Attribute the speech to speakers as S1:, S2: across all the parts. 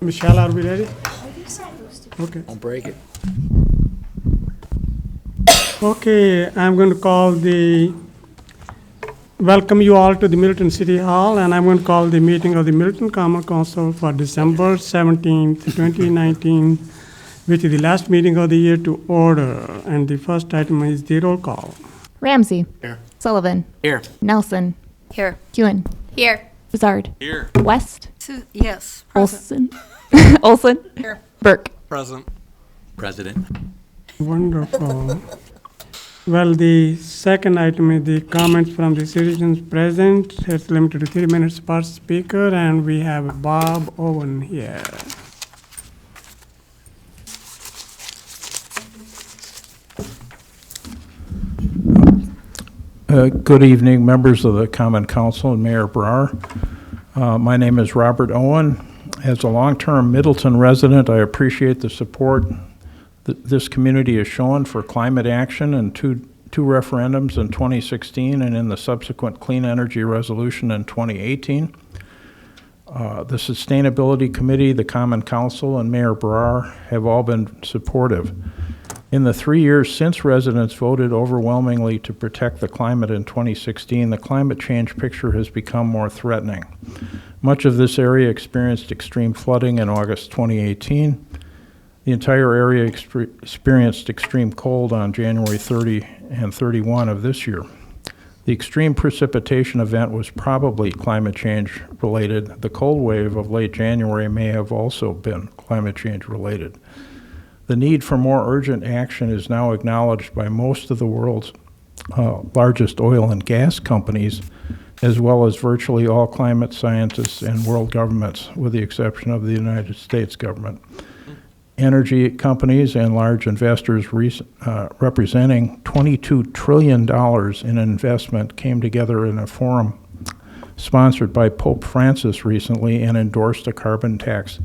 S1: Michelle, are we ready? Okay.
S2: Don't break it.
S1: Okay, I'm going to welcome you all to the Middleton City Hall, and I'm going to call the meeting of the Middleton Common Council for December 17th, 2019, which is the last meeting of the year, to order. And the first item is the roll call.
S3: Ramsey.
S2: Here.
S3: Sullivan.
S2: Here.
S3: Nelson.
S4: Here.
S3: Ewan.
S4: Here.
S3: Bouchard.
S2: Here.
S3: West.
S4: Yes. Present.
S3: Olson. Olson.
S4: Here.
S3: Burke.
S2: Present. President.
S1: Wonderful. Well, the second item is the comments from the citizens present. It's limited to 3 minutes per speaker, and we have Bob Owen here.
S5: Good evening, members of the Common Council and Mayor Brar. My name is Robert Owen. As a long-term Middleton resident, I appreciate the support that this community has shown for climate action in two referendums in 2016 and in the subsequent clean energy resolution in 2018. The Sustainability Committee, the Common Council, and Mayor Brar have all been supportive. In the 3 years since residents voted overwhelmingly to protect the climate in 2016, the climate change picture has become more threatening. Much of this area experienced extreme flooding in August 2018. The entire area experienced extreme cold on January 30 and 31 of this year. The extreme precipitation event was probably climate change related. The cold wave of late January may have also been climate change related. The need for more urgent action is now acknowledged by most of the world's largest oil and gas companies, as well as virtually all climate scientists and world governments, with the exception of the United States government. Energy companies and large investors representing $22 trillion in investment came together in a forum sponsored by Pope Francis recently and endorsed a carbon tax,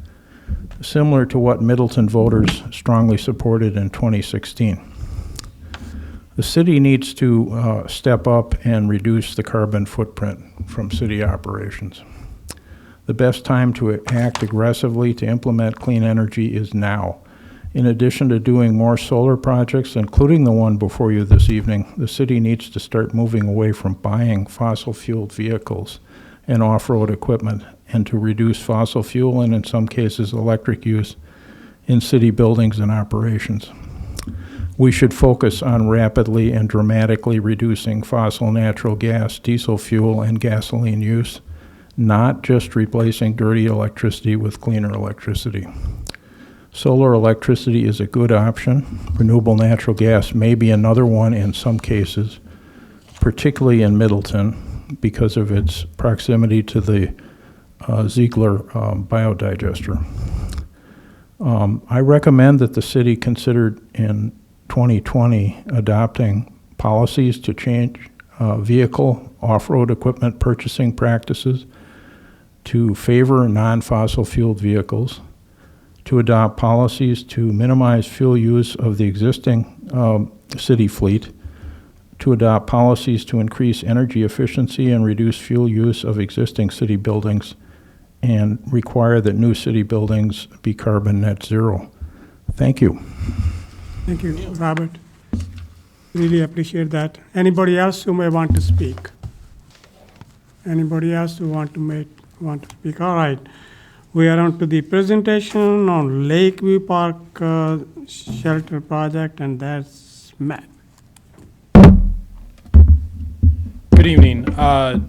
S5: similar to what Middleton voters strongly supported in 2016. The city needs to step up and reduce the carbon footprint from city operations. The best time to act aggressively to implement clean energy is now. In addition to doing more solar projects, including the one before you this evening, the city needs to start moving away from buying fossil-fueled vehicles and off-road equipment, and to reduce fossil fuel and, in some cases, electric use in city buildings and operations. We should focus on rapidly and dramatically reducing fossil natural gas, diesel fuel, and gasoline use, not just replacing dirty electricity with cleaner electricity. Solar electricity is a good option. Renewable natural gas may be another one in some cases, particularly in Middleton, because of its proximity to the Ziegler biodigester. I recommend that the city considered in 2020 adopting policies to change vehicle off-road equipment purchasing practices to favor non-fossil fueled vehicles, to adopt policies to minimize fuel use of the existing city fleet, to adopt policies to increase energy efficiency and reduce fuel use of existing city buildings, and require that new city buildings be carbon net zero. Thank you.
S1: Thank you, Robert. Really appreciate that. Anybody else who may want to speak? Anybody else who want to speak? All right. We are on to the presentation on Lakeview Park Shelter Project, and that's Matt.
S6: Good evening.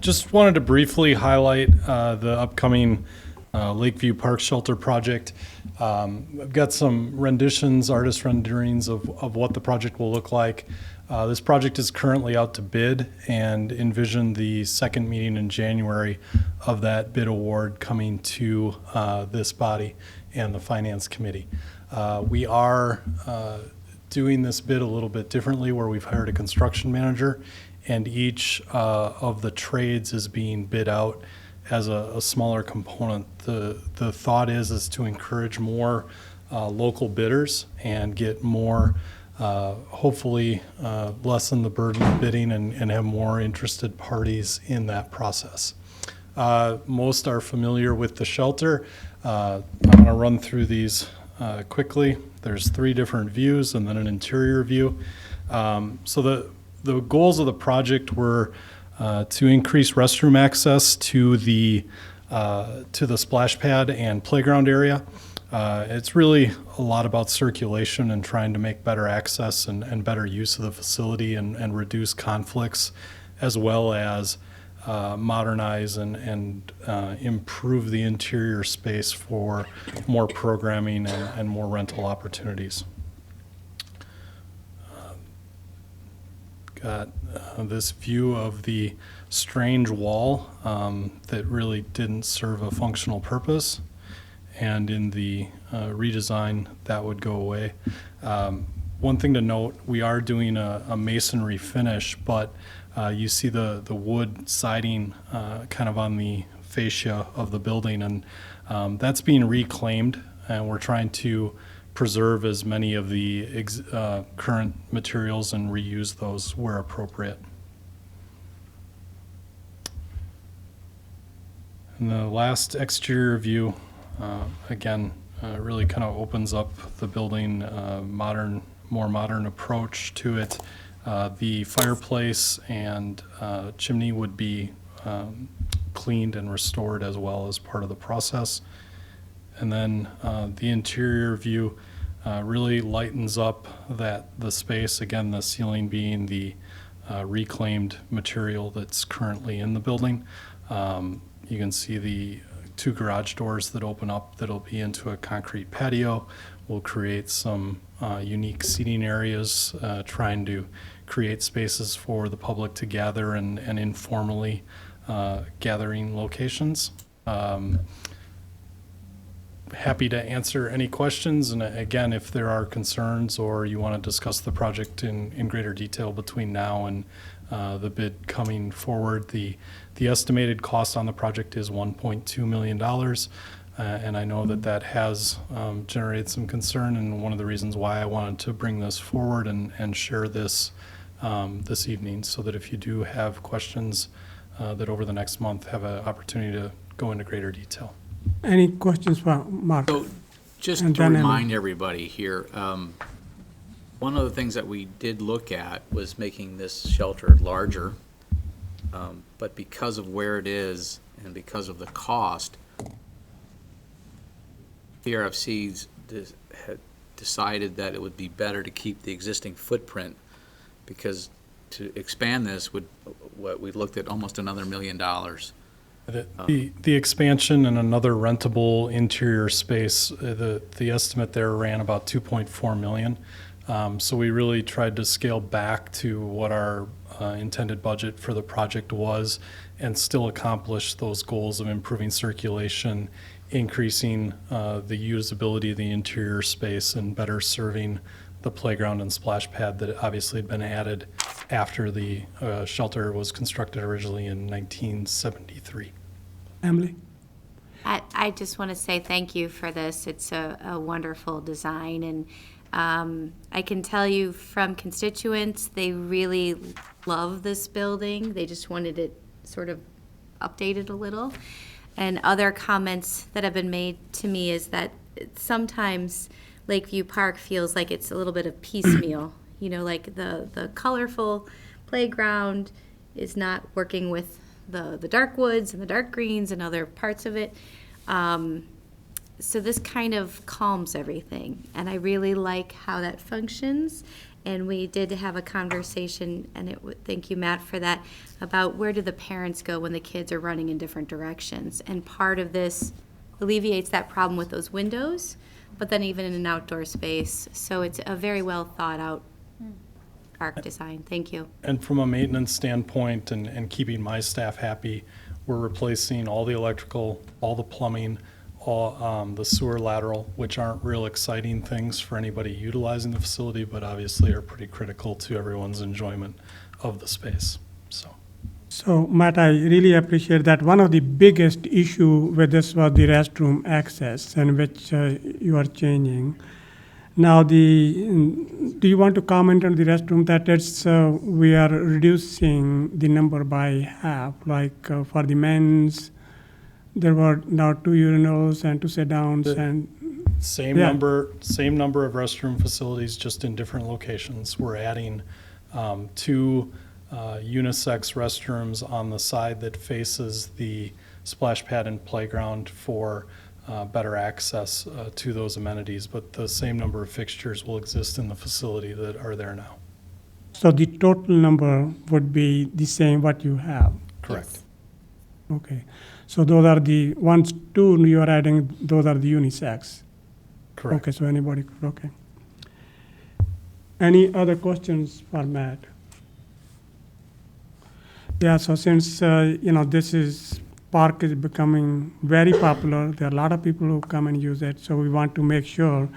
S6: Just wanted to briefly highlight the upcoming Lakeview Park Shelter project. I've got some artist renderings of what the project will look like. This project is currently out to bid and envision the second meeting in January of that bid award coming to this body and the Finance Committee. We are doing this bid a little bit differently, where we've hired a construction manager, and each of the trades is being bid out as a smaller component. The thought is to encourage more local bidders and get more, hopefully lessen the burden of bidding and have more interested parties in that process. Most are familiar with the shelter. I'm going to run through these quickly. There's 3 different views and then an interior view. So the goals of the project were to increase restroom access to the splash pad and playground area. It's really a lot about circulation and trying to make better access and better use of the facility and reduce conflicts, as well as modernize and improve the interior space for more programming and more rental opportunities. Got this view of the strange wall that really didn't serve a functional purpose, and in the redesign that would go away. One thing to note, we are doing a masonry finish, but you see the wood siding kind of on the fascia of the building, and that's being reclaimed, and we're trying to preserve as many of the current materials and reuse those where appropriate. And the last exterior view, again, really kind of opens up the building, more modern approach to it. The fireplace and chimney would be cleaned and restored as well as part of the process. And then the interior view really lightens up the space. Again, the ceiling being the reclaimed material that's currently in the building. You can see the 2 garage doors that open up that'll be into a concrete patio. We'll create some unique seating areas, trying to create spaces for the public to gather and informally gathering locations. Happy to answer any questions, and again, if there are concerns or you want to discuss the project in greater detail between now and the bid coming forward, the estimated cost on the project is $1.2 million, and I know that has generated some concern, and one of the reasons why I wanted to bring this forward and share this this evening, so that if you do have questions, that over the next month have an opportunity to go into greater detail.
S1: Any questions for Mark?
S2: So just
S1: And
S2: to
S1: then
S2: remind everybody here, one of the things that we did look at was making this shelter larger, but because of where it is and because of the cost, PRFC's had decided that it would be better to keep the existing footprint, because to expand this we looked at almost another $1 million.
S6: The expansion and another rentable interior space, the estimate there ran about $2.4 million. So we really tried to scale back to what our intended budget for the project was, and still accomplish those goals of improving circulation, increasing the usability of the interior space, and better serving the playground and splash pad that obviously had been added after the shelter was constructed originally in 1973.
S1: Emily?
S7: I just want to say thank you for this. It's a wonderful design, and I can tell you from constituents, they really love this building. They just wanted it sort of updated a little. And other comments that have been made to me is that sometimes Lakeview Park feels like it's a little bit of piecemeal. You know, like the colorful playground is not working with the dark woods and the dark greens and other parts of it. So this kind of calms everything, and I really like how that functions. And we did have a conversation, and thank you, Matt, for that, about where do the parents go when the kids are running in different directions. And part of this alleviates that problem with those windows, but then even in an outdoor space. So it's a very well thought out park design. Thank you.
S6: And from a maintenance standpoint and keeping my staff happy, we're replacing all the electrical, all the plumbing, all the sewer lateral, which aren't real exciting things for anybody utilizing the facility, but obviously are pretty critical to everyone's enjoyment of the space.
S1: So, Matt, I really appreciate that. One of the biggest issue with this was the restroom access, and which you are changing. Now, do you want to comment on the restroom that it's we are reducing the number by half, like for the men's there were now 2 urinals and 2 sit-downs
S6: The-
S1: and,
S6: Same
S1: Yeah.
S6: number of restroom facilities, just in different locations. We're adding 2 unisex restrooms on the side that faces the splash pad and playground for better access to those amenities, but the same number of fixtures will exist in the facility that are there now.
S1: so the total number would be the same what you have?
S6: Correct.
S1: Okay. So those are the ones, 2 you are adding, those are the unisex?
S6: Correct.
S1: Okay, so anybody, okay. Any other questions for Matt? Yeah, so since, this park is becoming very popular, there are a lot of people who come and use it, so we want to make sure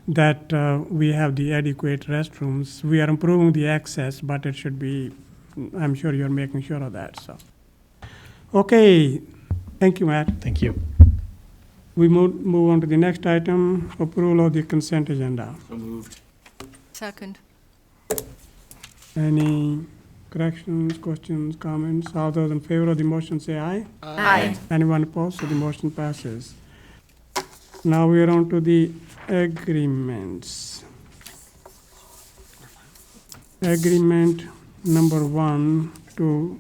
S1: that we have the adequate restrooms. We are improving the access, but it should be, I'm sure you're making sure of that, so. Okay, thank you, Matt.
S6: Thank you.
S1: We move on to the next item, approval of the consent agenda.
S2: So moved.
S4: Second.
S1: Any corrections, questions, comments? All those in favor of the motion say aye.
S4: Aye.
S1: Anyone opposed? So the motion passes. Now we are on to the agreements. Agreement number 1 to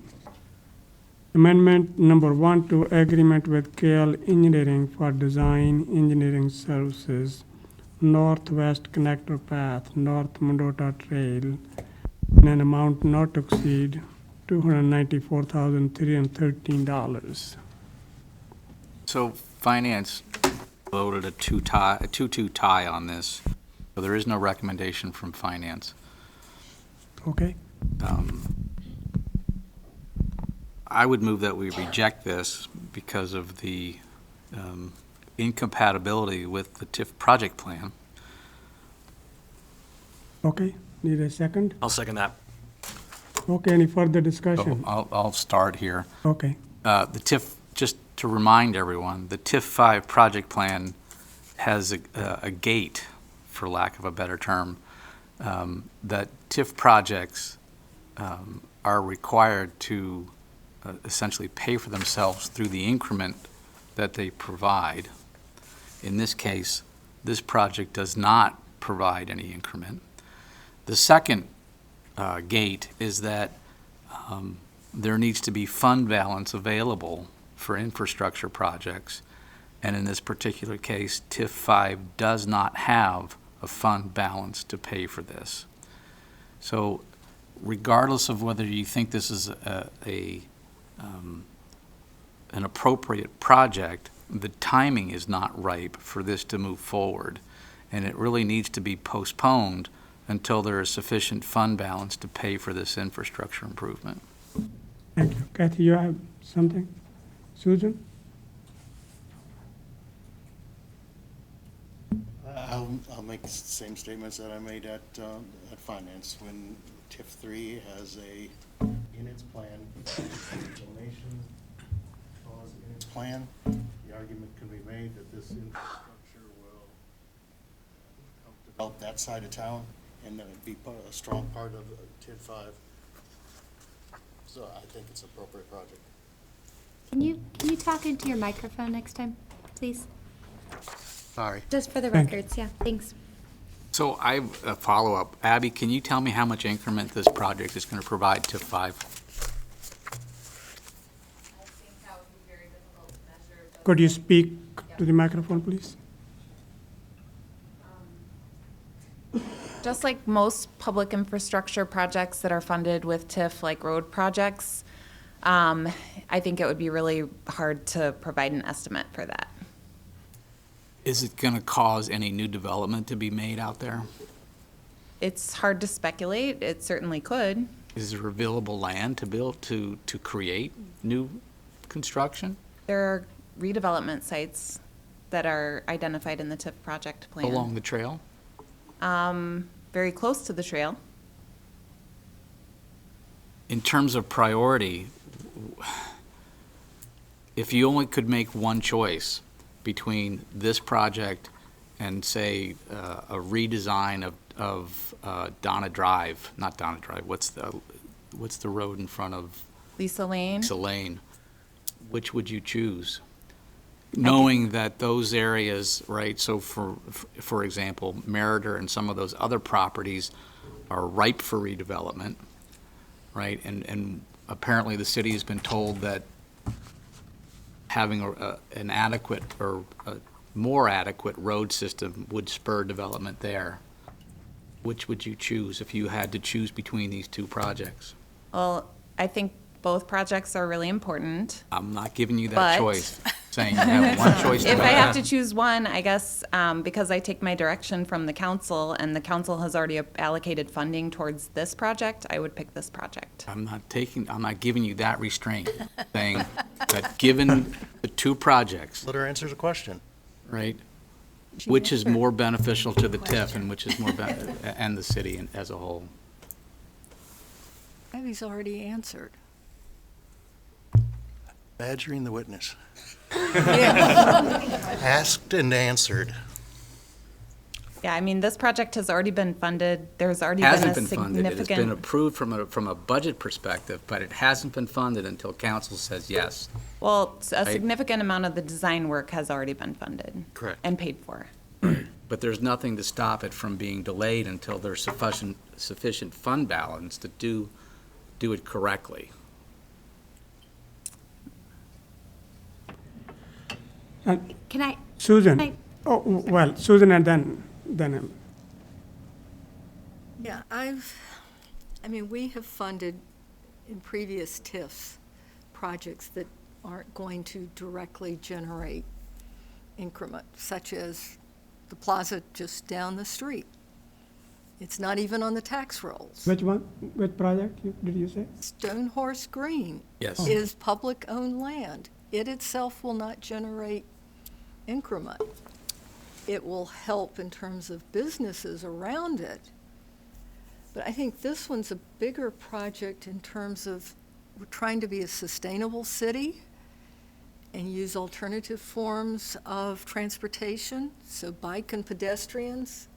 S1: Amendment number 1 to agreement with KL Engineering for design engineering services, Northwest Connector Path, North Mendota Trail, in an amount not to exceed $294,313.
S2: So finance voted a 2-2 tie on this, so there is no recommendation from finance.
S1: Okay?
S2: I would move that we reject this because of the incompatibility with the TIF project plan.
S1: Okay, need a second?
S8: I'll second that.
S1: Okay, any further
S2: So
S1: discussion?
S2: I'll start here.
S1: Okay,
S2: The TIF, just to remind everyone, the TIF 5 project plan has a gate, for lack of a better term, that TIF projects are required to essentially pay for themselves through the increment that they provide. In this case, this project does not provide any increment. The second gate is that there needs to be fund balance available for infrastructure projects, and in this particular case, TIF 5 does not have a fund balance to pay for this. So regardless of whether you think this is an appropriate project, the timing is not ripe for this to move forward, and it really needs to be postponed until there is sufficient fund balance to pay for this infrastructure improvement.
S1: thank you. Kathy, you have something? Susan?
S9: I'll make the same statements that I made at finance. When TIF 3 has in its plan, donation clause in its plan, the argument can be made that this infrastructure will help develop that side of town and then it'd be a strong part of TIF 5. So I think it's an appropriate project.
S7: Can you talk into your microphone next time, please?
S2: Sorry.
S7: Just for the
S1: Thank you.
S7: records, yeah, thanks.
S2: So I have a follow-up. Abby, can you tell me how much increment this project is going to provide to 5?
S1: Could you speak to the microphone, please?
S3: Just like most public infrastructure projects that are funded with TIF, like road projects, I think it would be really hard to provide an estimate for that.
S2: Is it going to cause any new development to be made out there?
S3: It's hard to speculate. It certainly could.
S2: Is there available land to build, to create new construction?
S3: There are redevelopment sites that are identified in the TIF project plan.
S2: Along the trail?
S3: Very close to the trail.
S2: In terms of priority, if you only could make one choice between this project and, say, a redesign of Donna Drive, not Donna Drive, what's the road in front of
S3: Lisa Lane.
S2: Lisa Lane, which would you choose? knowing that those areas, right, so for example, Meritor and some of those other properties are ripe for redevelopment, right? And apparently the city has been told that having an adequate or a more adequate road system would spur development there. Which would you choose if you had to choose between these two projects?
S3: Well, I think both projects are really important.
S2: I'm not giving you that
S3: But-
S2: choice, saying you have one choice to
S3: If I
S2: make.
S3: have to choose one, I guess, because I take my direction from the council, and the council has already allocated funding towards this project, I would pick this project.
S2: I'm not giving you that restraint, saying that given the two projects,
S9: Let her answer the question.
S2: right, which is more beneficial to the TIF and which is more, and the city as a whole?
S4: Abby's already answered.
S9: Badgering the witness. Asked and answered.
S3: Yeah, I mean, this project has already been funded. There's already been
S2: Hasn't
S3: a
S2: been funded. It has been
S3: significant.
S2: approved from a budget perspective, but it hasn't been funded until council says yes.
S3: Well, a
S2: Right.
S3: significant amount of the design work has already been funded.
S2: Correct.
S3: And paid for.
S2: But there's nothing to stop it from being delayed until there's sufficient fund balance to do it correctly.
S7: Can I,
S1: Susan,
S7: I-
S1: oh, well, Susan and then Em.
S4: Yeah, I mean, we have funded in previous TIFs projects that aren't going to directly generate increment, such as the plaza just down the street. It's not even on the tax rolls.
S1: Which one, which project did you say?
S4: Stone Horse Green
S2: Yes.
S4: is public-owned land. It itself will not generate increment. It will help in terms of businesses around it. But I think this one's a bigger project in terms of we're trying to be a sustainable city and use alternative forms of transportation, so bike and pedestrians.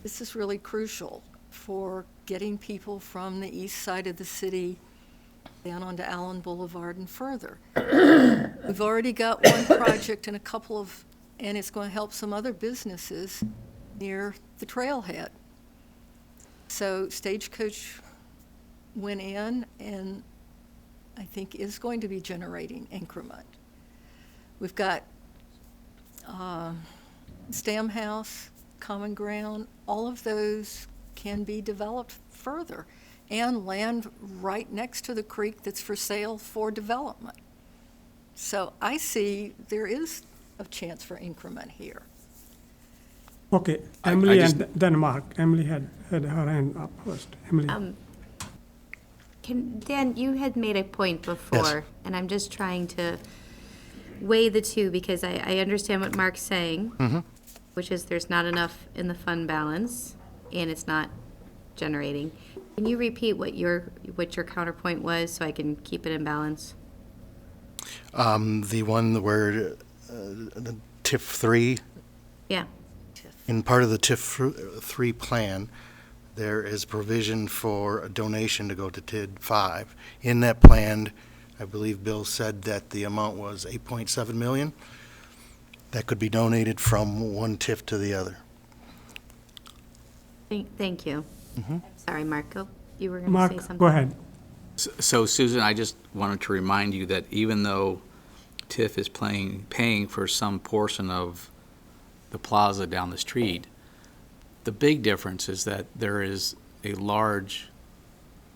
S4: This is really crucial for getting people from the east side of the city down onto Allen Boulevard and further. We've already got one project and and it's going to help some other businesses near the trailhead. So Stagecoach went in and I think is going to be generating increment. We've got Stam House, Common Ground, all of those can be developed further, and land right next to the creek that's for sale for development. So I see there is a chance for increment here.
S1: Okay,
S2: I
S1: Emily
S2: just-
S1: and then Mark. Emily had her hand up first. Emily.
S7: Dan, you had made a point before, and I'm just trying to weigh the two, because I understand what Mark's saying, which is there's not enough in the fund balance, and it's not generating. Can you repeat what your counterpoint was, so I can keep it in balance?
S9: The one where the TIF 3,
S7: Yeah.
S9: in part of the TIF 3 plan, there is provision for a donation to go to TID 5. In that plan, I believe Bill said that the amount was 8.7 million. That could be donated from one TIF to the other.
S7: Thank you. Sorry, Marco, you were going to
S1: Mark,
S7: say something?
S1: go ahead.
S2: So Susan, I just wanted to remind you that even though TIF is paying for some portion of the plaza down the street, the big difference is that there is a large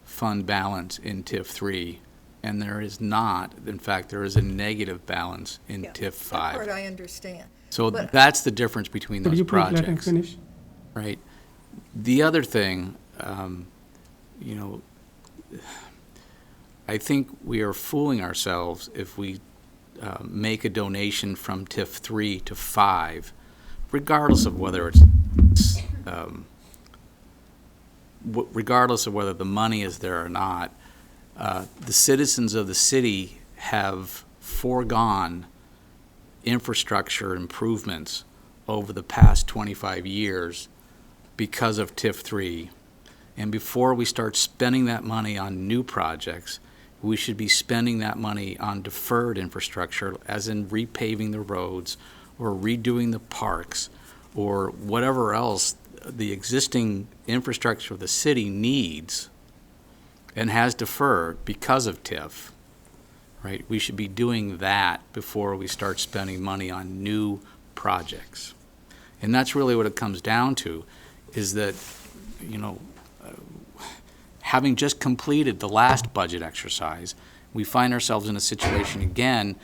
S2: fund balance in TIF 3, and there is not, in fact, there is a negative balance in
S4: Yeah,
S2: TIF
S4: That part
S2: 5.
S4: I understand.
S2: So
S4: but-
S2: that's the difference between
S1: Could
S2: those
S1: you please let him
S2: projects,
S1: finish?
S2: right? The other thing, I think we are fooling ourselves if we make a donation from TIF 3 to 5, regardless of whether regardless of whether the money is there or not. The citizens of the city have foregone infrastructure improvements over the past 25 years because of TIF 3. And before we start spending that money on new projects, we should be spending that money on deferred infrastructure, as in repaving the roads or redoing the parks or whatever else the existing infrastructure of the city needs and has deferred because of TIF, right? We should be doing that before we start spending money on new projects. And that's really what it comes down to, is that, having just completed the last budget exercise, we find ourselves in a situation again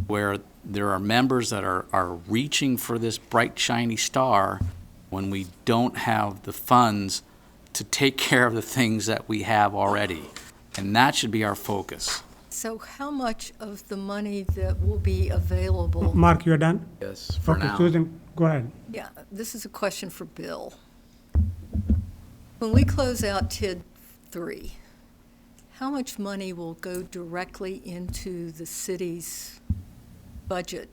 S2: where there are members that are reaching for this bright, shiny star when we don't have the funds to take care of the things that we have already. And that should be our focus.
S4: So how much of the money that will be available?
S1: Mark, you're done?
S2: Yes, for
S1: Okay,
S2: now.
S1: Susan, go ahead.
S4: Yeah, this is a question for Bill. When we close out TID 3, how much money will go directly into the city's budget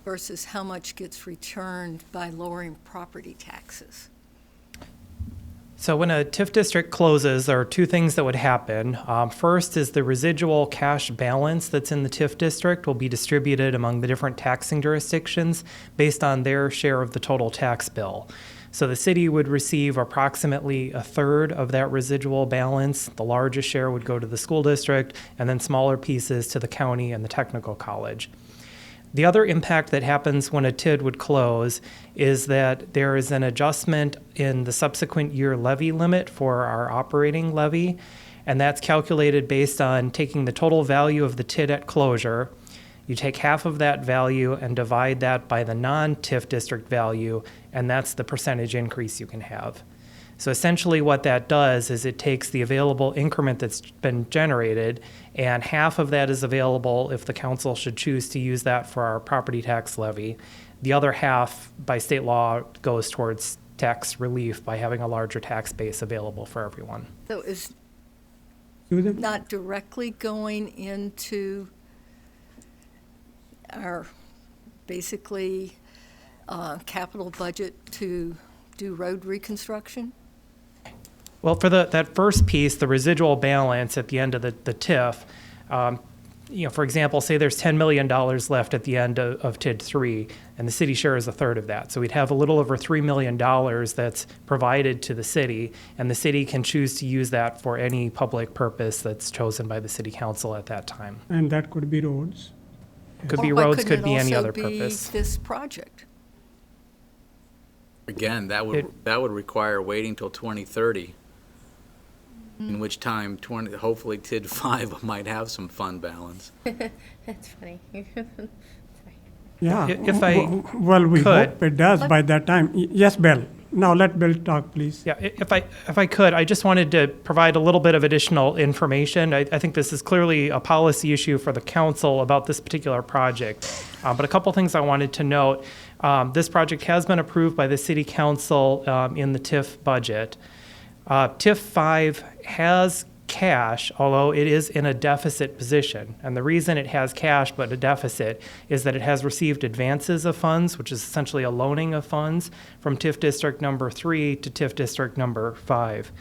S4: versus how much gets returned by lowering property taxes?
S8: So when a TIF district closes, there are two things that would happen. First is the residual cash balance that's in the TIF district will be distributed among the different taxing jurisdictions based on their share of the total tax bill. So the city would receive approximately a third of that residual balance. The largest share would go to the school district, and then smaller pieces to the county and the technical college. The other impact that happens when a TID would close is that there is an adjustment in the subsequent year levy limit for our operating levy, and that's calculated based on taking the total value of the TID at closure. You take half of that value and divide that by the non-TIF district value, and that's the percentage increase you can have. So essentially what that does is it takes the available increment that's been generated, and half of that is available if the council should choose to use that for our property tax levy. The other half, by state law, goes towards tax relief by having a larger tax base available for everyone.
S4: So is
S1: Susan?
S4: not directly going into our, basically, capital budget to do road reconstruction?
S8: Well, for that first piece, the residual balance at the end of the TIF, for example, say there's $10 million left at the end of TID 3, and the city share is a third of that. So we'd have a little over $3 million that's provided to the city, and the city can choose to use that for any public purpose that's chosen by the city council at that time.
S1: And that could be roads.
S8: Could be
S4: Or why
S8: roads,
S4: couldn't
S8: could be
S4: it
S8: any
S4: also
S8: other
S4: be
S8: purpose.
S4: this project?
S2: Again, that would require waiting till 2030, in which time hopefully TID 5 might have some fund balance.
S7: That's funny. Sorry.
S1: Yeah.
S8: If I
S1: Well, we
S8: could.
S1: hope it does by that time. Yes, Bill. Now let Bill talk, please.
S8: Yeah, if I could, I just wanted to provide a little bit of additional information. I think this is clearly a policy issue for the council about this particular project. But a couple things I wanted to note. This project has been approved by the city council in the TIF budget. TIF 5 has cash, although it is in a deficit position. And the reason it has cash but a deficit is that it has received advances of funds, which is essentially a loaning of funds from TIF District number 3 to TIF District number 5.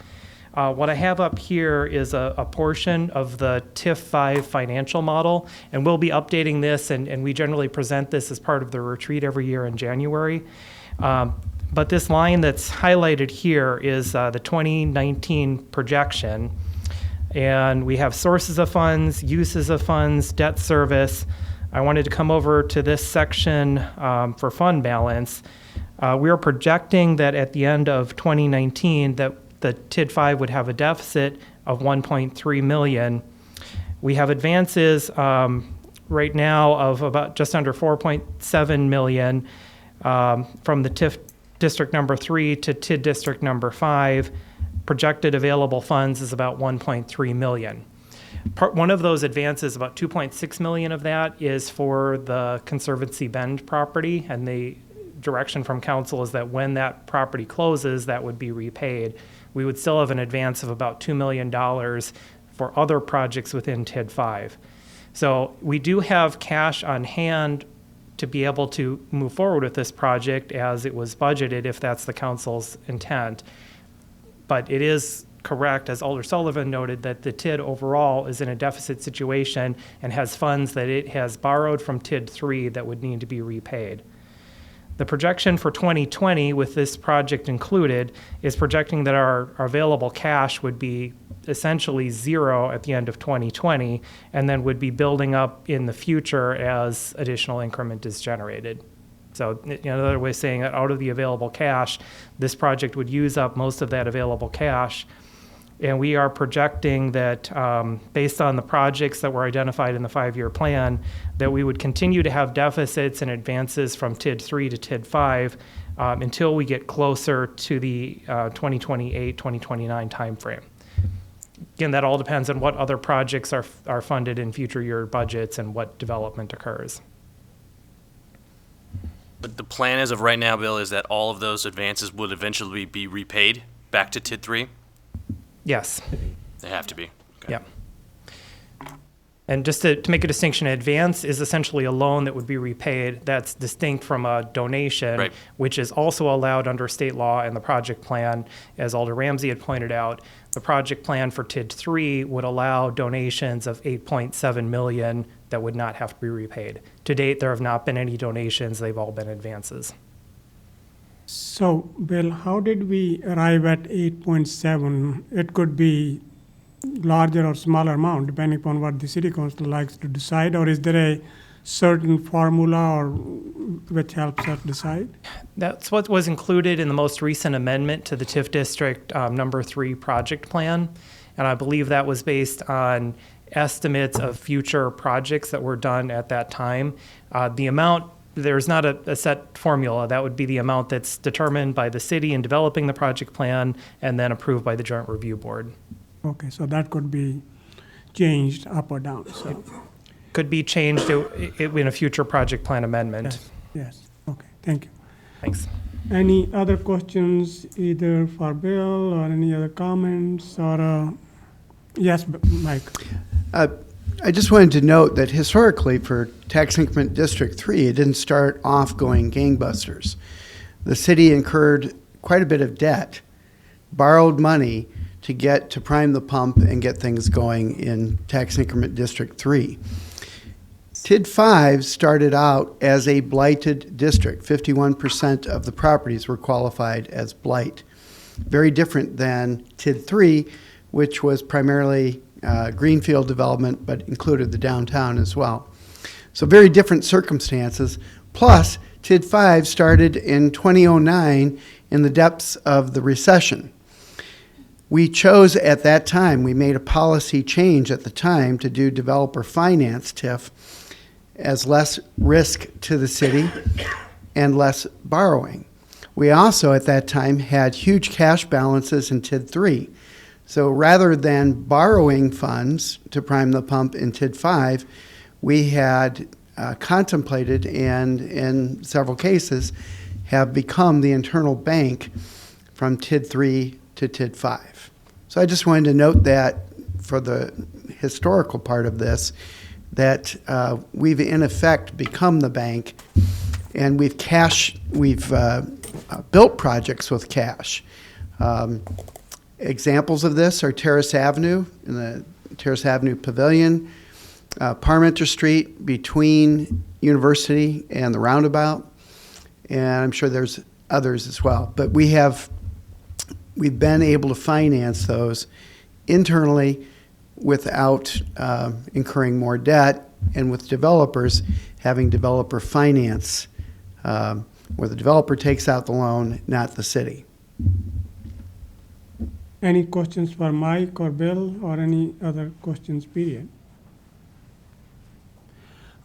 S8: What I have up here is a portion of the TIF 5 financial model, and we'll be updating this, and we generally present this as part of the retreat every year in January. But this line that's highlighted here is the 2019 projection. And we have sources of funds, uses of funds, debt service. I wanted to come over to this section for fund balance. We are projecting that at the end of 2019 that the TID 5 would have a deficit of 1.3 million. We have advances right now of about just under 4.7 million from the TIF District number 3 to TID District number 5. Projected available funds is about 1.3 million. One of those advances, about 2.6 million of that, is for the Conservancy Bend property, and the direction from council is that when that property closes, that would be repaid. We would still have an advance of about $2 million for other projects within TID 5. So we do have cash on hand to be able to move forward with this project as it was budgeted, if that's the council's intent. But it is correct, as Alder Sullivan noted, that the TID overall is in a deficit situation and has funds that it has borrowed from TID 3 that would need to be repaid. The projection for 2020, with this project included, is projecting that our available cash would be essentially zero at the end of 2020, and then would be building up in the future as additional increment is generated. So, another way of saying that out of the available cash, this project would use up most of that available cash. And we are projecting that, based on the projects that were identified in the 5-year plan, that we would continue to have deficits and advances from TID 3 to TID 5 until we get closer to the 2028, 2029 timeframe. Again, that all depends on what other projects are funded in future year budgets and what development occurs.
S10: But the plan as of right now, Bill, is that all of those advances would eventually be repaid back to TID 3?
S8: Yes.
S10: They have to be. Okay.
S8: Yep. And just to make a distinction, advance is essentially a loan that would be repaid. That's distinct from a donation,
S10: Right.
S8: which is also allowed under state law and the project plan. As Alder Ramsey had pointed out, the project plan for TID 3 would allow donations of $8.7 million that would not have to be repaid. To date, there have not been any donations. They've all been advances.
S1: So, Bill, how did we arrive at 8.7? It could be larger or smaller amount, depending upon what the city council likes to decide, or is there a certain formula or which helps us decide?
S8: That's what was included in the most recent amendment to the TIF District number 3 project plan. And I believe that was based on estimates of future projects that were done at that time. The amount, there's not a set formula. That would be the amount that's determined by the city in developing the project plan and then approved by the Joint Review Board.
S1: Okay, so that could be changed up or down, so,
S8: Could be changed in a future project plan amendment.
S1: yes, okay, thank you.
S8: Thanks.
S1: Any other questions, either for Bill or any other comments, or, yes, Mike?
S11: I just wanted to note that historically for Tax Increment District 3, it didn't start off going gangbusters. The city incurred quite a bit of debt, borrowed money to get to prime the pump and get things going in Tax Increment District 3. TID 5 started out as a blighted district. 51% of the properties were qualified as blight. Very different than TID 3, which was primarily greenfield development, but included the downtown as well. So very different circumstances. Plus, TID 5 started in 2009 in the depths of the recession. We chose at that time, we made a policy change at the time to do developer finance TIF as less risk to the city and less borrowing. We also at that time had huge cash balances in TID 3. So rather than borrowing funds to prime the pump in TID 5, we had contemplated and in several cases have become the internal bank from TID 3 to TID 5. So I just wanted to note that for the historical part of this, that we've in effect become the bank, and we've built projects with cash. Examples of this are Terrace Avenue in the Terrace Avenue Pavilion, Parmenter Street between University and the Roundabout, and I'm sure there's others as well. But we've been able to finance those internally without incurring more debt, and with developers having developer finance, where the developer takes out the loan, not the city.
S1: Any questions for Mike or Bill, or any other questions, period?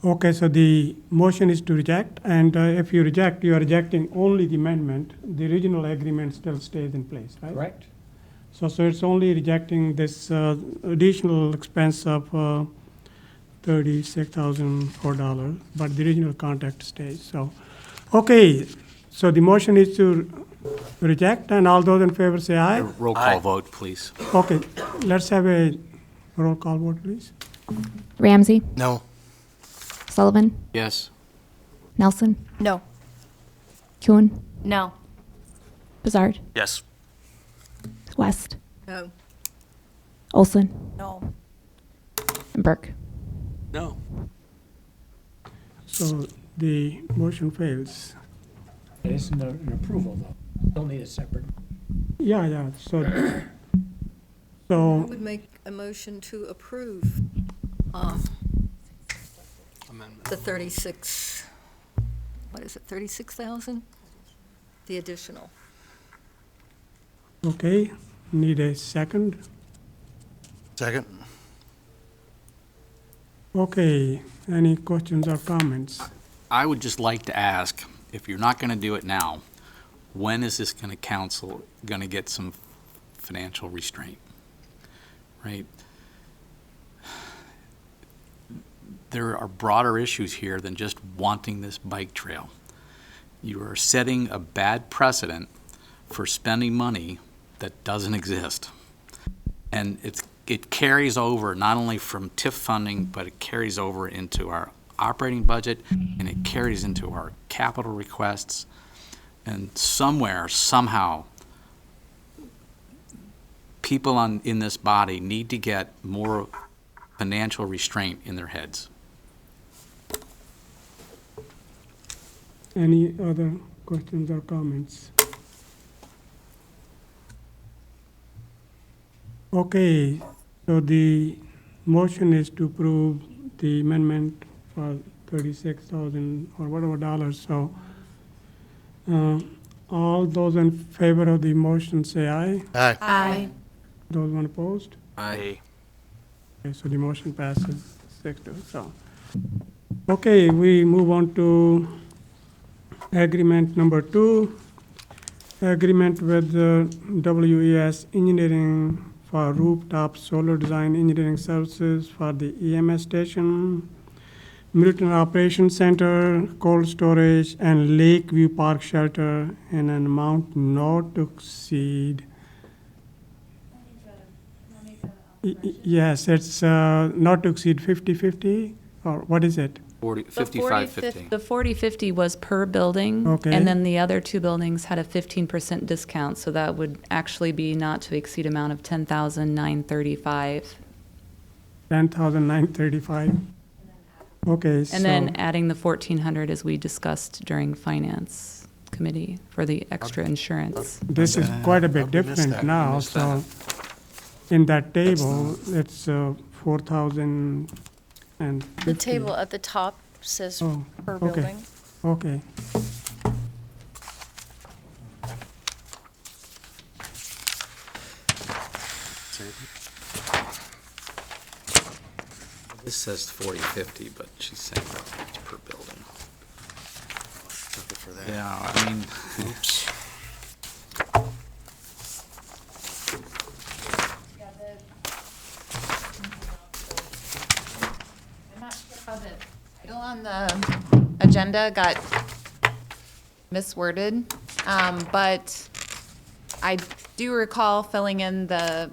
S1: Okay, so the motion is to reject, and if you reject, you are rejecting only the amendment. The original agreement still stays in place, right?
S12: Correct.
S1: So it's only rejecting this additional expense of $36,004, but the original contract stays. So, okay, so the motion is to reject, and all those in favor say aye.
S2: Roll call vote, please.
S1: Okay, let's have a roll call vote, please.
S13: Ramsey,
S10: No.
S13: Sullivan,
S2: Yes.
S13: Nelson,
S4: No.
S13: Kuhn,
S7: No.
S13: Bizarre,
S10: Yes.
S13: West,
S4: No.
S13: Olson,
S4: No.
S13: Burke.
S12: No.
S1: So the motion fails.
S12: It isn't an approval, though. Don't need a separate.
S1: Yeah, so,
S4: I
S1: so,
S4: would make a motion to approve the 36, what is it, 36,000? The additional.
S1: okay, need a second.
S9: Second?
S1: Okay, any questions or comments?
S2: I would just like to ask, if you're not going to do it now, when is this going to get some financial restraint? Right? There are broader issues here than just wanting this bike trail. You are setting a bad precedent for spending money that doesn't exist. And it carries over not only from TIF funding, but it carries over into our operating budget, and it carries into our capital requests. And somewhere, somehow, people in this body need to get more financial restraint in their heads.
S1: Any other questions or comments? Okay, so the motion is to approve the amendment for 36,000 or whatever dollars, so all those in favor of the motion say aye.
S9: Aye.
S3: Aye.
S1: Those one opposed?
S10: Aye.
S1: Okay, so the motion passes 6-2, so. Okay, we move on to agreement number 2. Agreement with WES Engineering for rooftop solar design engineering services for the EMS station, Middleton Operations Center, cold storage, and Lakeview Park Shelter in an amount not to exceed. Yes, it's not to exceed 50/50, or what is it?
S2: 55-15.
S14: The 40/50 was per building.
S1: Okay.
S14: And then the other two buildings had a 15% discount, so that would actually be not to exceed amount of $10,935.
S1: 10,935. Okay, so.
S14: And then adding the 1,400 as we discussed during Finance Committee for the extra insurance.
S1: This is quite a bit
S9: How did we miss
S1: different
S9: that?
S1: now,
S9: Missed
S1: so in that table, it's 4,050.
S15: The table at the top says
S1: Oh,
S15: per
S1: okay.
S15: building.
S1: Okay,
S2: This says 40-50, but she's saying it's per building.
S9: Took it for that.
S2: Yeah, I mean,
S9: Oops.
S3: I'm not sure how the title on the agenda got misworded, but I do recall filling in the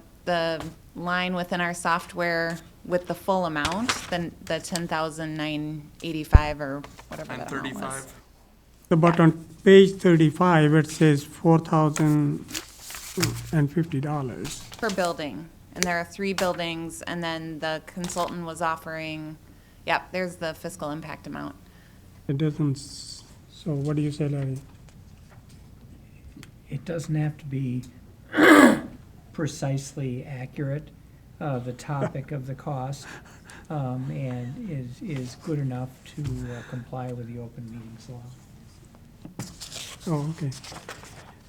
S3: line within our software with the full amount, then the 10,985 or whatever that amount was.
S1: so but on page 35, it says $4,050.
S3: Per building, and there are 3 buildings, and then the consultant was offering, yep, there's the fiscal impact amount.
S1: It doesn't, so what do you say, Larry?
S12: It doesn't have to be precisely accurate, the topic of the cost, and is good enough to comply with the open meetings law.
S1: Oh, okay.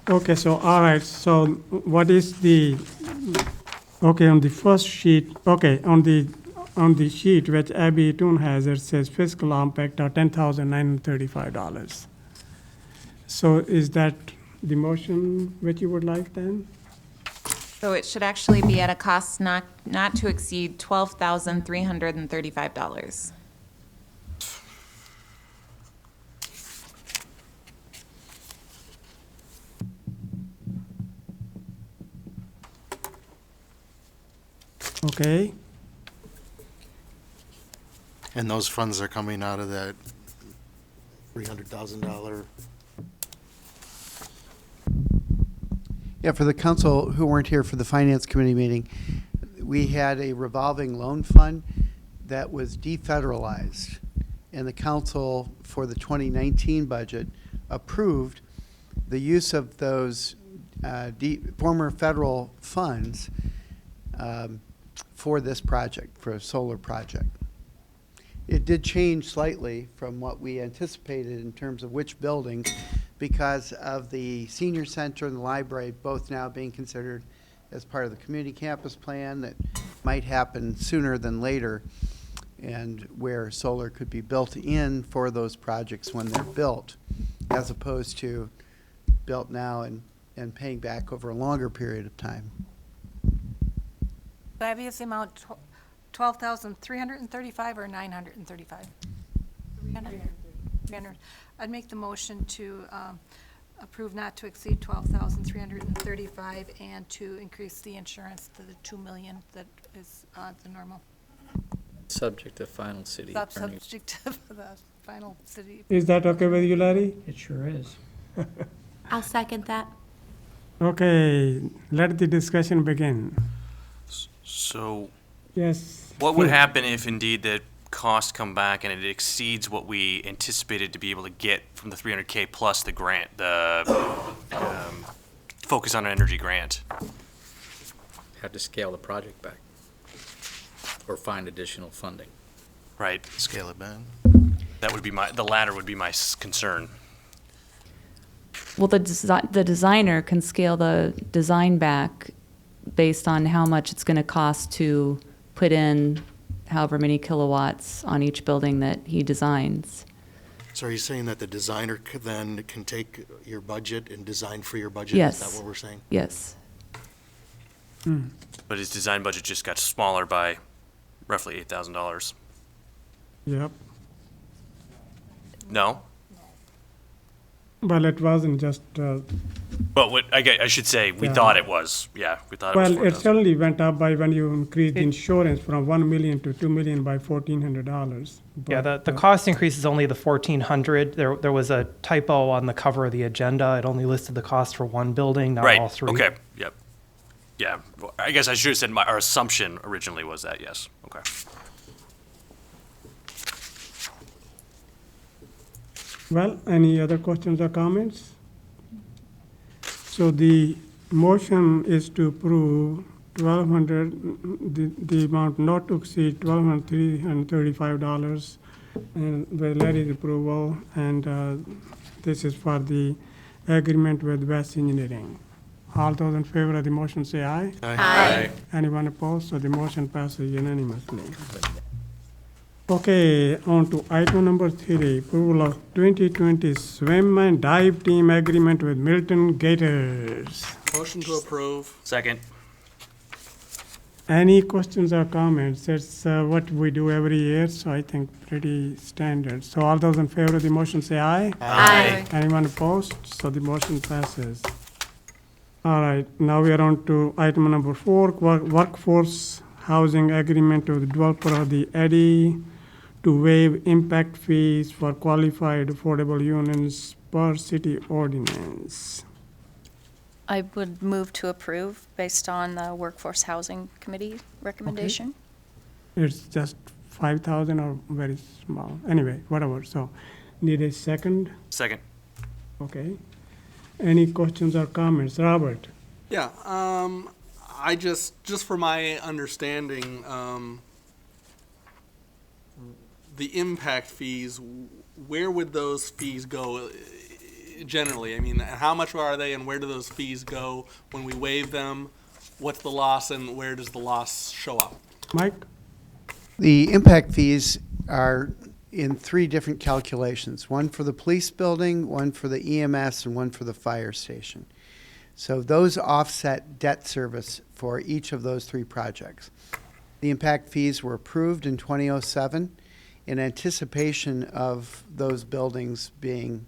S1: Okay, so, all right, so what is the, okay, on the first sheet, okay, on the sheet which Abby Toon has, it says fiscal impact of $10,935. So is that the motion which you would like then?
S3: So it should actually be at a cost not to exceed $12,335.
S1: Okay,
S9: And those funds are coming out of that $300,000.
S11: Yeah, for the council who weren't here for the Finance Committee meeting, we had a revolving loan fund that was defederalized, and the council for the 2019 budget approved the use of those former federal funds for this project, for a solar project. It did change slightly from what we anticipated in terms of which buildings, because of the senior center and the library both now being considered as part of the community campus plan that might happen sooner than later, and where solar could be built in for those projects when they're built, as opposed to built now and paying back over a longer period of time.
S16: Levious amount 12,335 or 935? 300. I'd make the motion to approve not to exceed 12,335 and to increase the insurance to the 2 million that is the normal.
S2: Subject to final city attorney.
S16: Subject to the final city.
S1: Is that okay with you, Larry?
S12: It sure is.
S7: I'll second that.
S1: Okay, let the discussion begin.
S10: So
S1: Yes.
S10: what would happen if indeed the costs come back and it exceeds what we anticipated to be able to get from the 300K plus the grant, the Focus on Energy grant?
S2: Have to scale the project back or find additional funding.
S10: Right.
S9: Scale it back.
S10: That would be the latter would be my concern.
S14: Well, the designer can scale the design back based on how much it's going to cost to put in however many kilowatts on each building that he designs.
S9: So are you saying that the designer then can take your budget and design for your budget?
S14: Yes.
S9: Is that what we're saying?
S14: Yes.
S10: But his design budget just got smaller by roughly $8,000.
S1: Yep.
S10: No?
S1: Well, it wasn't just,
S10: But what I should say, we
S1: Yeah.
S10: thought it was. Yeah, we thought it was
S1: well, it
S10: 4,000.
S1: certainly went up by when you increased the insurance from 1 million to 2 million by $1,400.
S8: Yeah,
S1: But,
S8: the cost increase is only the 1,400. There was a typo on the cover of the agenda. It only listed the cost for one building, not
S10: Right.
S8: all three.
S10: Okay. Yep. Yeah. Well, I guess I should have said our assumption originally was that, yes. Okay.
S1: Well, any other questions or comments? So the motion is to approve 1,200, the amount not to exceed $1,235, and with Larry's approval, and this is for the agreement with West Engineering. All those in favor of the motion say aye.
S10: Aye.
S1: Anyone opposed? So the motion passes unanimously. Okay, on to item number 3, approval of 2020 swim and dive team agreement with Middleton Gators.
S17: Motion to approve.
S10: Second.
S1: Any questions or comments? That's what we do every year, so I think pretty standard. So all those in favor of the motion say aye.
S10: Aye.
S1: Anyone opposed? So the motion passes. All right, now we are on to item number 4, workforce housing agreement with developer of the Eddy to waive impact fees for qualified affordable units per city ordinance.
S15: I would move to approve based on the Workforce Housing Committee recommendation.
S1: It's just 5,000 or very small. Anyway, whatever. So need a second?
S10: Second.
S1: Okay. Any questions or comments? Robert?
S17: Yeah, I just for my understanding, the impact fees, where would those fees go generally? I mean, how much are they and where do those fees go when we waive them? What's the loss and where does the loss show up?
S1: Mike?
S11: The impact fees are in 3 different calculations, one for the police building, one for the EMS, and one for the fire station. So those offset debt service for each of those 3 projects. The impact fees were approved in 2007 in anticipation of those buildings being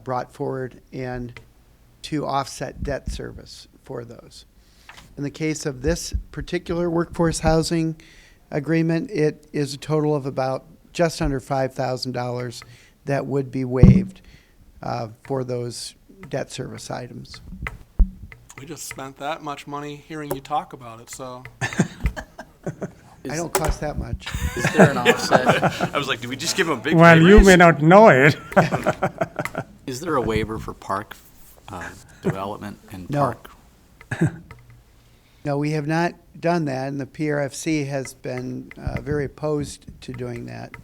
S11: brought forward and to offset debt service for those. In the case of this particular workforce housing agreement, it is a total of about just under $5,000 that would be waived for those debt service items.
S17: We just spent that much money hearing you talk about it, so
S11: I don't cost that much.
S2: Is there an offset?
S10: I was like, do we just give them a big
S1: Well,
S10: pay
S1: you
S10: raise?
S1: may not know it.
S2: Is there a waiver for park development and
S11: No.
S2: park?
S11: No, we have not done that, and the PRFC has been very opposed to doing that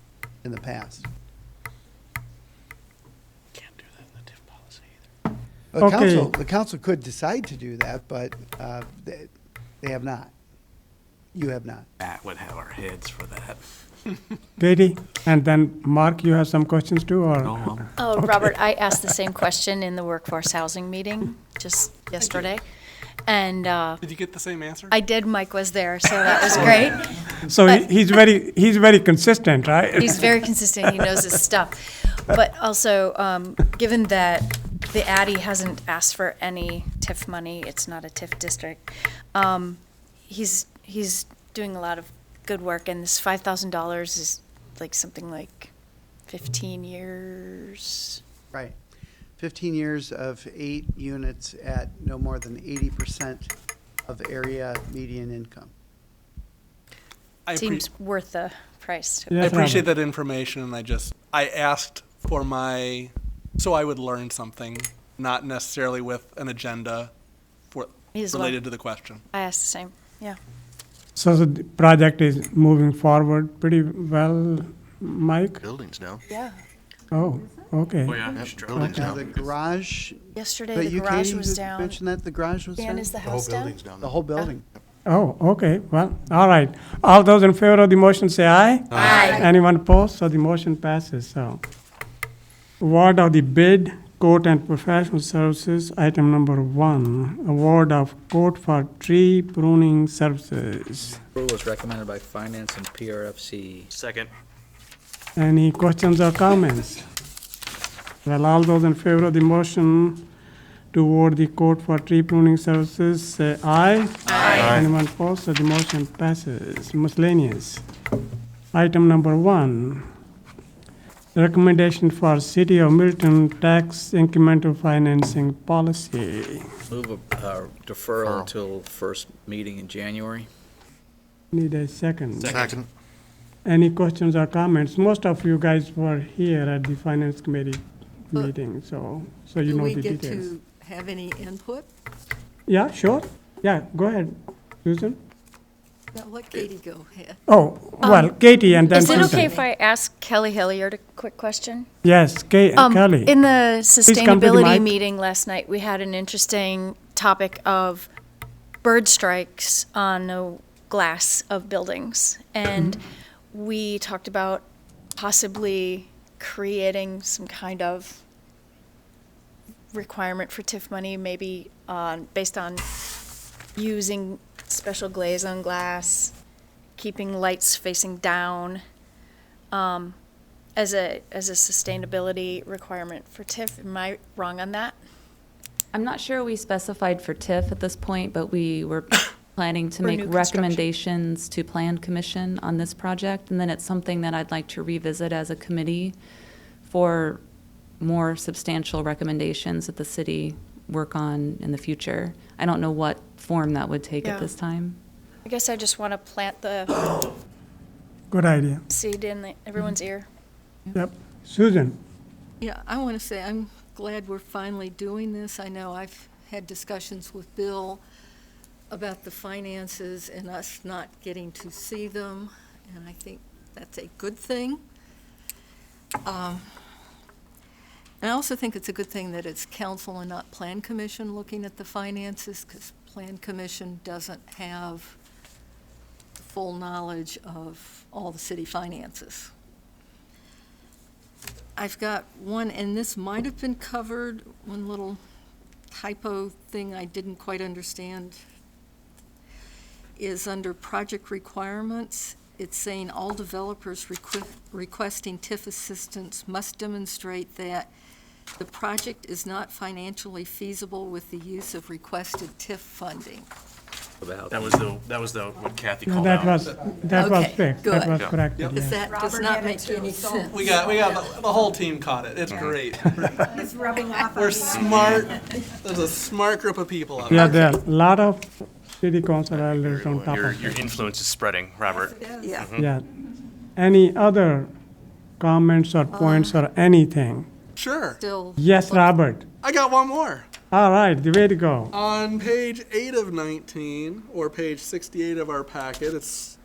S11: in the past.
S9: Can't do that in the TIF policy either.
S1: Okay.
S11: The council could decide to do that, but they have not. You have not.
S2: That would have our heads for that.
S1: Katie, and then Mark, you have some questions too, or?
S2: Oh, well.
S15: Oh, Robert, I asked the same question in the workforce housing meeting just yesterday. And
S17: Did you get the same answer?
S15: I did, Mike was there, so that was great.
S1: So
S15: But-
S1: he's very consistent, right?
S15: He's very consistent, he knows his stuff. But also, given that the Addy hasn't asked for any TIF money, it's not a TIF district, he's doing a lot of good work, and this $5,000 is like something like 15 years.
S11: Right. 15 years of 8 units at no more than 80% of area median income.
S17: I
S15: Seems worth the price.
S1: Yeah.
S17: I appreciate that information, and I asked for so I would learn something, not necessarily with an agenda
S15: Me as well.
S17: related to the question.
S15: I asked the same, yeah.
S1: So the project is moving forward pretty well, Mike?
S9: Buildings down.
S15: Yeah.
S1: Oh, okay.
S10: Oh, yeah.
S9: Yep,
S10: Just
S9: buildings
S11: Now,
S9: down.
S11: the garage,
S15: Yesterday,
S11: but
S15: the
S11: you,
S15: garage
S11: Katie,
S15: was
S11: you
S15: down.
S11: mentioned that the garage was
S15: Dan,
S11: down?
S15: is the
S9: The whole
S15: house down?
S9: building's down.
S11: The whole building.
S1: Oh, okay, well, all right. All those in favor of the motion say aye.
S15: Aye.
S1: Anyone opposed? So the motion passes, so. Award of the bid, court and professional services, item number 1. Award of quote for tree pruning services.
S2: Approval is recommended by Finance and PRFC.
S10: Second.
S1: Any questions or comments? Well, all those in favor of the motion to award the quote for tree pruning services, say aye. Aye. Anyone opposed? So the motion passes. Miscellaneous. Item number 1. Recommendation for City of Middleton tax incremental financing policy.
S2: Move a deferral until first meeting in January.
S1: Need a second.
S9: Second.
S1: Any questions or comments? Most of you guys were here at the Finance Committee meeting, so you
S4: Do
S1: know
S4: we
S1: the
S4: get
S1: details.
S4: to have any input?
S1: Yeah, sure. Yeah, go ahead, Susan.
S4: Now, let Katie go ahead.
S1: Oh, well, Katie and then
S15: Is it
S1: Susan.
S15: okay if I ask Kelly Hilliard a quick question?
S1: Yes, Kelly.
S15: In the
S1: come to the
S15: sustainability
S1: mic.
S15: meeting last night, we had an interesting topic of bird strikes on the glass of buildings. And we talked about possibly creating some kind of requirement for TIF money, maybe based on using special glaze on glass, keeping lights facing down, as a sustainability requirement for TIF. Am I wrong on that?
S14: I'm not sure we specified for TIF at this point, but we were planning to
S15: For
S14: make
S15: new construction.
S14: recommendations to Plan Commission on this project, and then it's something that I'd like to revisit as a committee for more substantial recommendations that the city work on in the future. I don't know what form that would take
S15: Yeah.
S14: at this time.
S15: I guess I just want to plant the
S1: Good idea.
S15: seed in everyone's ear.
S1: Yep. Susan?
S4: Yeah, I want to say I'm glad we're finally doing this. I know I've had discussions with Bill about the finances and us not getting to see them, and I think that's a good thing. And I also think it's a good thing that it's council and not Plan Commission looking at the finances, because Plan Commission doesn't have full knowledge of all the city finances. I've got one, and this might have been covered, one little typo thing I didn't quite understand is under project requirements. It's saying all developers requesting TIF assistance must demonstrate that the project is not financially feasible with the use of requested TIF funding.
S10: That was the what Kathy
S1: No,
S10: called
S1: that
S10: out.
S1: was fixed. That
S4: good.
S1: was
S10: Yeah.
S1: corrected,
S4: Because
S1: yeah.
S4: that does not make any sense.
S17: We got the whole team caught it. It's great.
S16: It's rubbing off on
S17: We're
S16: me.
S17: smart. There's a smart group of people out
S1: Yeah,
S17: there.
S1: there are a lot of city council elders on top
S10: Your
S1: of it.
S10: influence is spreading, Robert.
S4: Yeah.
S1: Yeah. Any other comments or points or anything?
S17: Sure.
S4: Still.
S1: Yes, Robert.
S17: I got one more.
S1: All right, the way to go.
S17: On page 8 of 19, or page 68 of our packet, it's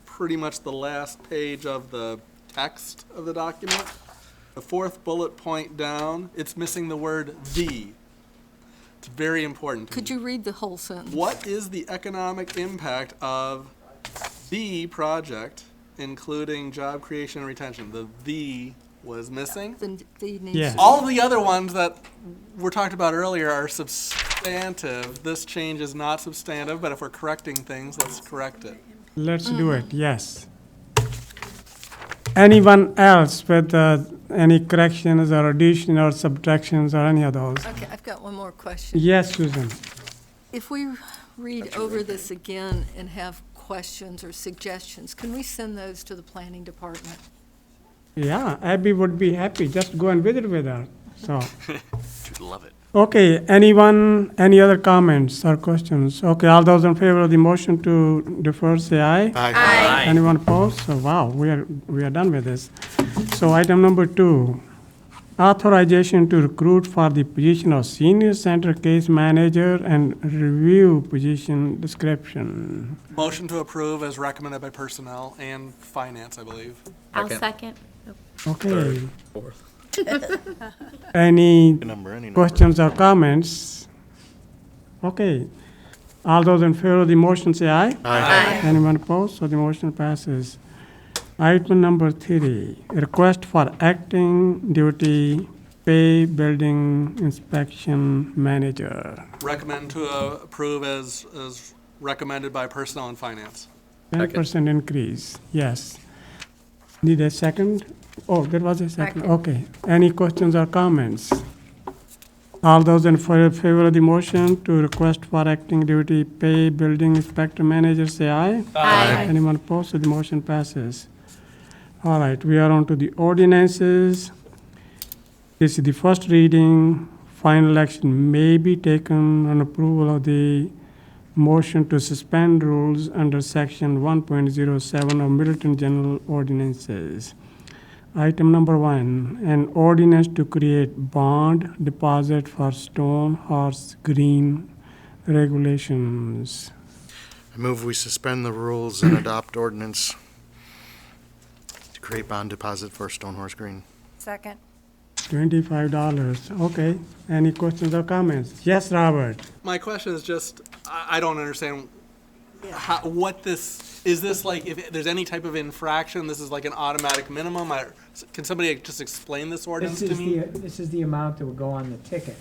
S17: pretty much the last page of the text of the document. The fourth bullet point down, it's missing the word "the." It's very important.
S4: Could you read the whole sentence?
S17: What is the economic impact of the project, including job creation and retention? The was missing.
S4: The needs
S1: Yes.
S17: All of the other ones that were talked about earlier are substantive. This change is not substantive, but if we're correcting things, let's correct it.
S1: Let's do it, yes. Anyone else with any corrections or addition or subtractions or any of those?
S4: Okay, I've got one more question.
S1: Yes, Susan.
S4: If we read over this again and have questions or suggestions, can we send those to the planning department?
S1: Yeah, Abby would be happy. Just go and visit with her. So,
S10: She'd love it.
S1: okay, anyone, any other comments or questions? Okay, all those in favor of the motion to defer, say aye.
S10: Aye.
S1: Anyone opposed? So, wow, we are done with this. So item number 2, authorization to recruit for the position of senior center case manager and review position description.
S17: Motion to approve as recommended by personnel and finance, I believe.
S7: I'll
S2: Second.
S7: second.
S1: Okay.
S2: Fourth.
S1: Any
S9: Any
S1: questions or comments? Okay. All those in favor of the motion say aye.
S10: Aye.
S1: Anyone opposed? So the motion passes. Item number 3, request for acting duty pay building inspection manager.
S17: Recommend to approve as recommended by personnel and finance.
S1: 10% increase, yes. Need a second? Oh, there was a second. Okay. Any questions or comments? All those in favor of the motion to request for acting duty pay building inspector manager, say aye.
S7: Aye.
S1: Anyone opposed? So the motion passes. All right, we are on to the ordinances. This is the first reading. Final action may be taken on approval of the motion to suspend rules under section 1.07 of Middleton General Ordinances. Item number 1, an ordinance to create bond deposit for Stone Horse Green regulations.
S9: I move we suspend the rules and adopt ordinance to create bond deposit for Stonehorse Green.
S16: Second.
S1: $25, okay. Any questions or comments? Yes, Robert?
S17: My question is just, I don't understand what this, is this like, if there's any type of infraction, this is like an automatic minimum? Can somebody just explain this ordinance to me?
S12: This is the amount that would go on the ticket.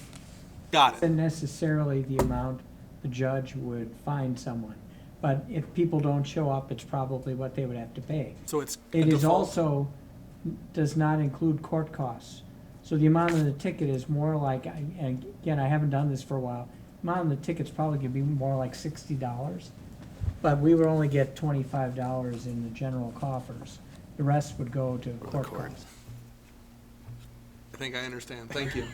S17: Got it.
S12: And necessarily the amount the judge would fine someone. But if people don't show up, it's probably what they would have to pay.
S17: So it's a
S12: It is
S17: default.
S12: also, does not include court costs. So the amount of the ticket is more like, and again, I haven't done this for a while, amount of the ticket's probably gonna be more like $60. But we would only get $25 in the general coffers. The rest would go to court costs.
S17: I think I understand. Thank you.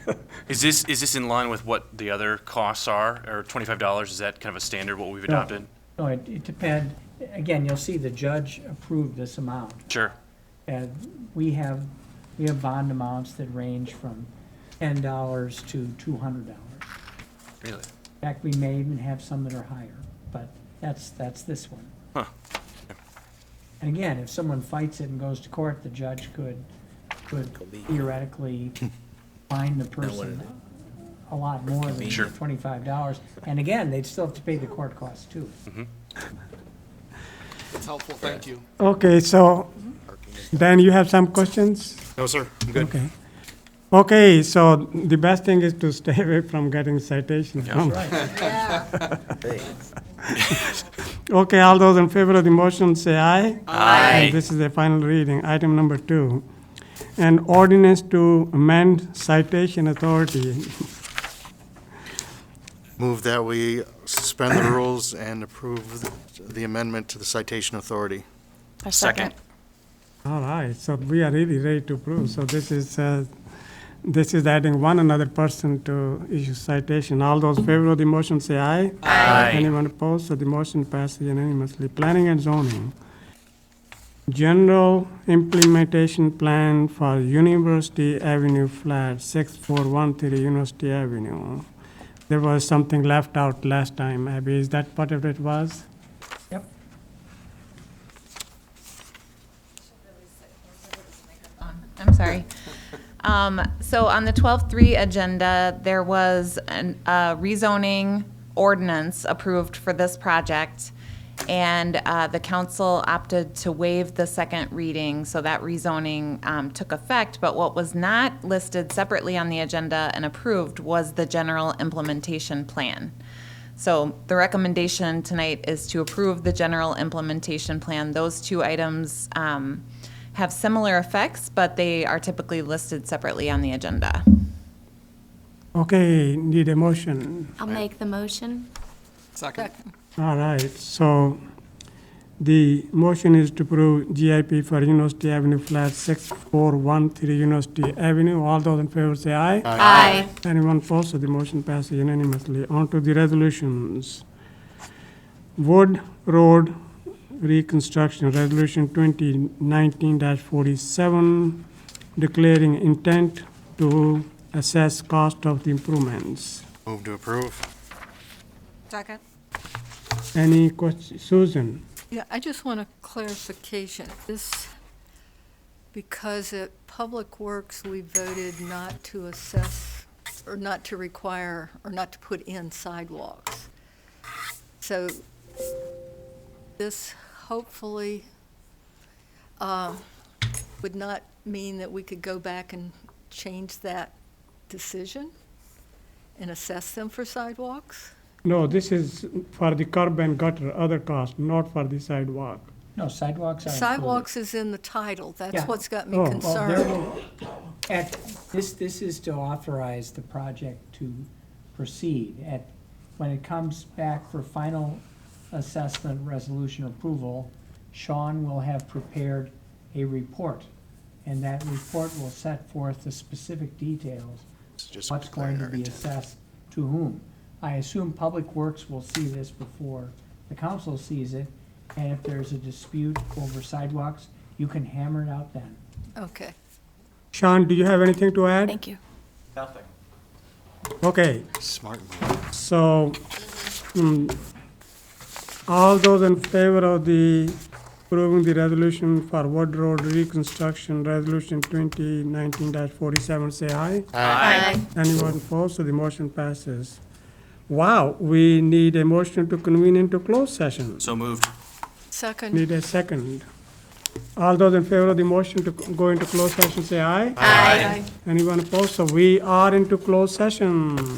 S10: Is this in line with what the other costs are, or $25? Is that kind of a standard, what we've
S12: No.
S10: adopted?
S12: No, it depends. Again, you'll see the judge approved this amount.
S10: Sure.
S12: And we have bond amounts that range from $10 to $200.
S10: Really?
S12: In fact, we may even have some that are higher, but that's this one.
S10: Huh.
S12: And again, if someone fights it and goes to court, the judge could theoretically fine the person a lot more than
S10: Sure.
S12: $25. And again, they'd still have to pay the court costs too.
S17: That's helpful. Thank you.
S1: Okay, so Dan, you have some questions?
S9: No, sir, I'm good.
S1: Okay. Okay, so the best thing is to stay away from getting citations. Okay, all those in favor of the motion say aye.
S10: Aye.
S1: This is the final reading. Item number 2, an ordinance to amend citation authority.
S9: Move that we suspend the rules and approve the amendment to the citation authority.
S10: Second.
S1: All right, so we are really ready to approve. So this is This is adding one another person to issue citation. All those in favor of the motion say aye.
S10: Aye.
S1: Anyone opposed? So the motion passes unanimously. Planning and zoning. General implementation plan for University Avenue flat, 6413 University Avenue. There was something left out last time, Abby. Is that what it was?
S12: Yep.
S3: I'm sorry. So on the 12-3 agenda, there was a rezoning ordinance approved for this project, and the council opted to waive the second reading, so that rezoning took effect. But what was not listed separately on the agenda and approved was the general implementation plan. So the recommendation tonight is to approve the general implementation plan. Those two items have similar effects, but they are typically listed separately on the agenda.
S1: Okay, need a motion.
S7: I'll make the motion.
S17: Second.
S1: All right, so the motion is to approve GIP for University Avenue flat, 6413 University Avenue. All those in favor say aye.
S7: Aye.
S1: Anyone opposed? So the motion passes unanimously. On to the resolutions. Wood Road Reconstruction, Resolution 2019-47, declaring intent to assess cost of the improvements.
S9: Move to approve.
S16: Second.
S1: Any questions? Susan?
S4: Yeah, I just want a clarification. This, because at Public Works, we voted not to assess, or not to require, or not to put in sidewalks. So this hopefully would not mean that we could go back and change that decision and assess them for sidewalks?
S1: No, this is for the curb and gutter, other cost, not for the sidewalk.
S12: No, sidewalks are included.
S4: Sidewalks is in the title. That's
S12: Yeah.
S4: what's got me
S1: Oh.
S12: Well,
S4: concerned.
S12: this is to authorize the project to proceed. When it comes back for final assessment, resolution, approval, Sean will have prepared a report, and that report will set forth the specific details,
S9: Just
S12: what's going to be assessed to whom. I assume Public Works will see this before the council sees it, and if there's a dispute over sidewalks, you can hammer it out then.
S4: Okay.
S1: Sean, do you have anything to add?
S15: Thank you.
S10: Nothing.
S1: Okay,
S9: Smart move.
S1: so, all those in favor of the approving the resolution for Wood Road reconstruction, resolution 2019-47, say aye.
S15: Aye.
S1: Anyone opposed? So the motion passes. Wow, we need a motion to convene into closed session.
S10: So moved.
S4: Second.
S1: Need a second. All those in favor of the motion to go into closed session, say aye.
S15: Aye.
S1: Anyone opposed? So we are into closed session.